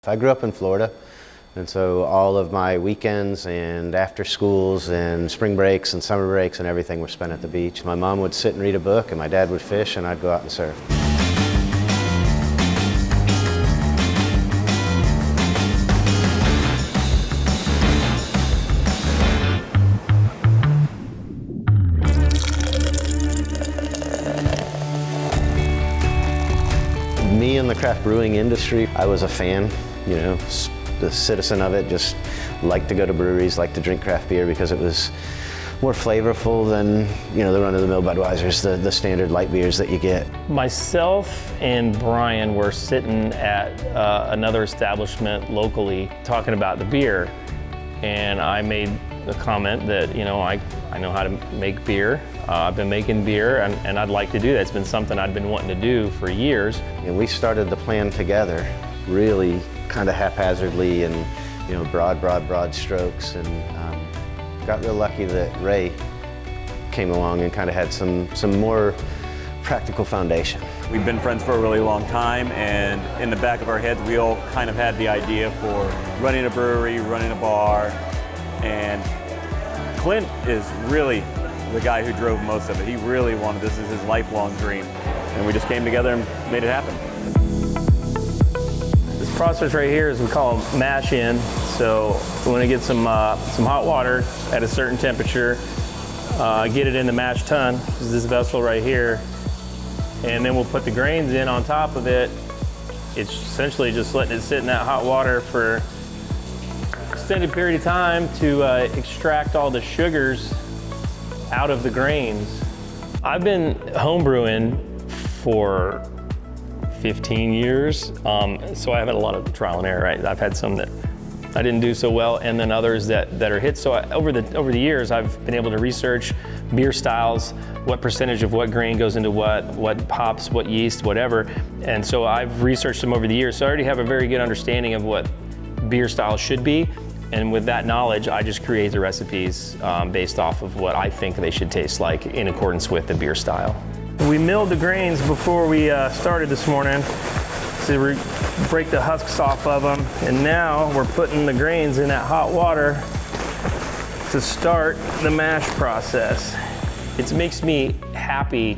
I grew up in Florida, and so all of my weekends and after schools and spring breaks and summer breaks and everything were spent at the beach. My mom would sit and read a book, and my dad would fish, and I'd go out and surf. Me in the craft brewing industry, I was a fan. You know, the citizen of it, just liked to go to breweries, liked to drink craft beer because it was more flavorful than, you know, the run-of-the-mill Budweisers, the standard light beers that you get. Myself and Brian were sitting at another establishment locally talking about the beer, and I made the comment that, you know, I know how to make beer. I've been making beer, and I'd like to do that. It's been something I'd been wanting to do for years. And we started the plan together, really kind of haphazardly and, you know, broad strokes, and got real lucky that Ray came along and kind of had some more practical foundation. We've been friends for a really long time, and in the back of our heads we all kind of had the idea for running a brewery, running a bar, and Clint is really the guy who drove most of it. He really wanted this as his lifelong dream, and we just came together and made it happen. This process right here is, we call them mash in. So we want to get some hot water at a certain temperature, get it in the mash tun, which is this vessel right here, and then we'll put the grains in on top of it. It's essentially just letting it sit in that hot water for an extended period of time to extract all the sugars out of the grains. I've been homebrewing for 15 years, so I have had a lot of trial and error, right? I've had some that I didn't do so well, and then others that are hits. So over the years, I've been able to research beer styles, what percentage of what grain goes into what hops, what yeast, whatever. And so I've researched them over the years, so I already have a very good understanding of what beer styles should be. And with that knowledge, I just create the recipes based off of what I think they should taste like in accordance with the beer style. We milled the grains before we started this morning to break the husks off of them. And now we're putting the grains in that hot water to start the mash process. It makes me happy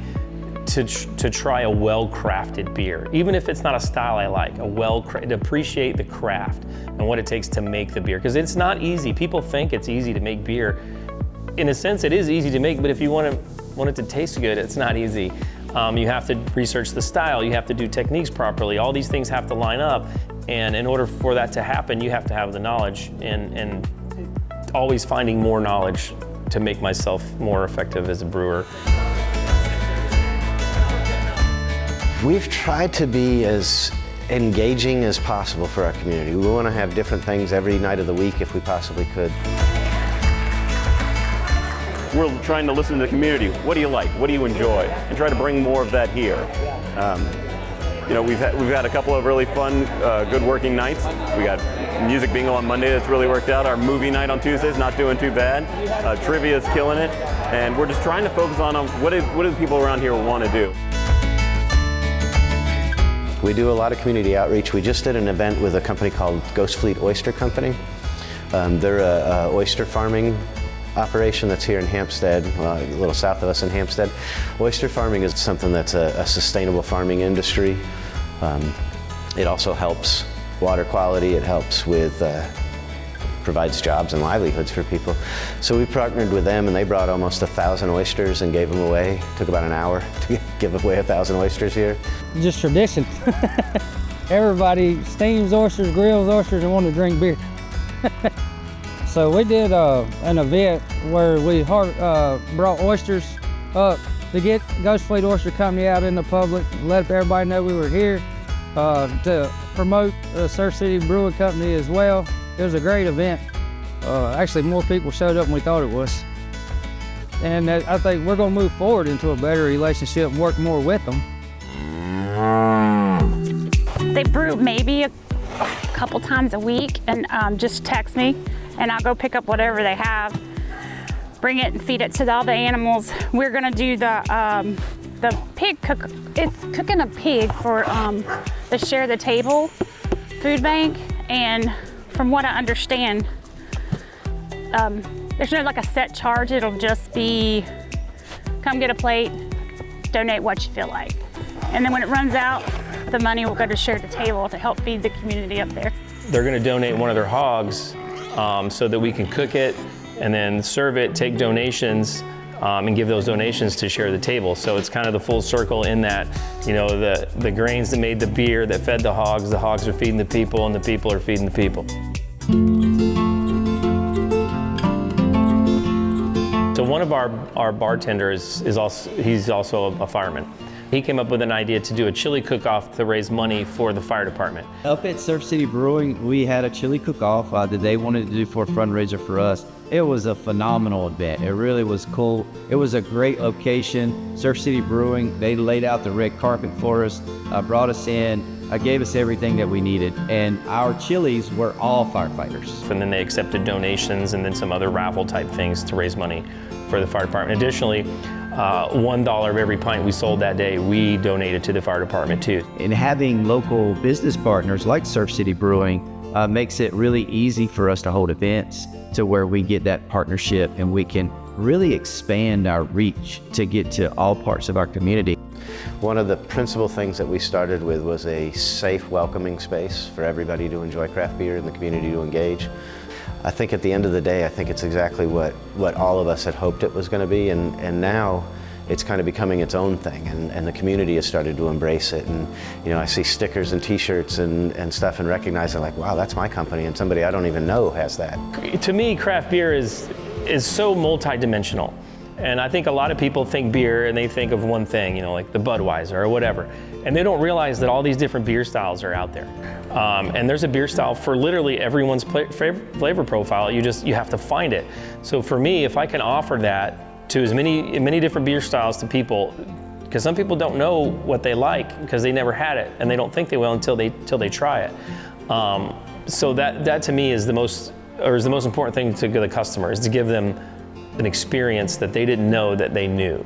to try a well-crafted beer, even if it's not a style I like, to appreciate the craft and what it takes to make the beer, because it's not easy. People think it's easy to make beer. In a sense, it is easy to make, but if you want it to taste good, it's not easy. You have to research the style, you have to do techniques properly, all these things have to line up, and in order for that to happen, you have to have the knowledge, and always finding more knowledge to make myself more effective as a brewer. We've tried to be as engaging as possible for our community. We want to have different things every night of the week if we possibly could. We're trying to listen to the community. What do you like? What do you enjoy? And try to bring more of that here. You know, we've had a couple of really fun, good working nights. We got music bingo on Monday that's really worked out. Our movie night on Tuesday's not doing too bad. Trivia's killing it, and we're just trying to focus on what do the people around here want to do. We do a lot of community outreach. We just did an event with a company called Ghost Fleet Oyster Company. They're a oyster farming operation that's here in Hampstead, a little south of us in Hampstead. Oyster farming is something that's a sustainable farming industry. It also helps water quality. It helps with, provides jobs and livelihoods for people. So we partnered with them, and they brought almost 1,000 oysters and gave them away. It took about an hour to give away 1,000 oysters here. Just tradition. Everybody steams oysters, grills oysters, and want to drink beer. So we did an event where we brought oysters up to get Ghost Fleet Oyster Company out in the public, let everybody know we were here, to promote the Surf City Brewing Company as well. It was a great event. Actually, more people showed up than we thought it was. And I think we're going to move forward into a better relationship and work more with them. They brew maybe a couple times a week and just text me, and I'll go pick up whatever they have, bring it and feed it to all the animals. We're gonna do the pig it's cooking a pig for the Share the Table food bank, And from what I understand, there's no like a set charge. It'll just be, come get a plate, donate what you feel like. And then when it runs out, the money will go to Share the Table to help feed the community up there. They're gonna donate one of their hogs so that we can cook it and then serve it, take donations, and give those donations to Share the Table. So it's kind of the full circle in that, you know, the grains that made the beer that fed the hogs are feeding the people, and the people are feeding the people. So one of our bartenders he's also a fireman. He came up with an idea to do a chili cook-off to raise money for the fire department. Up at City Brewing, we had a chili cook-off that they wanted to do for a fundraiser for us. It was a phenomenal event. It really was cool. It was a great location. Surf City Brewing, they laid out the red carpet for us, brought us in, gave us everything that we needed. And our chilies were all firefighters. And then they accepted donations and then some other raffle type things to raise money for the fire department. Additionally, $1 of every pint we sold that day, we donated to the fire department too. And having local business partners like Surf City Brewing makes it really easy for us to hold events to where we get that partnership and we can really expand our reach to get to all parts of our community. One of the principal things that we started with was a safe, welcoming space for everybody to enjoy craft beer and the community to engage. I think at the end of the day, I think it's exactly what all of us had hoped it was going to be, and now it's kind of becoming its own thing, and the community has started to embrace it. And you know, I see stickers and T-shirts and stuff, and recognize it like, wow, that's my company, and somebody I don't even know has that. To me, craft beer is so multi-dimensional. And I think a lot of people think beer and they think of one thing, you know, like the Budweiser or whatever. And they don't realize that all these different beer styles are out there. And there's a beer style for literally everyone's flavor profile. You have to find it. So for me, if I can offer that to as many different beer styles to people, because some people don't know what they like because they never had it, and they don't think they will until they try it. So that to me is the most important thing to the customer, is to give them an experience that they didn't know that they knew.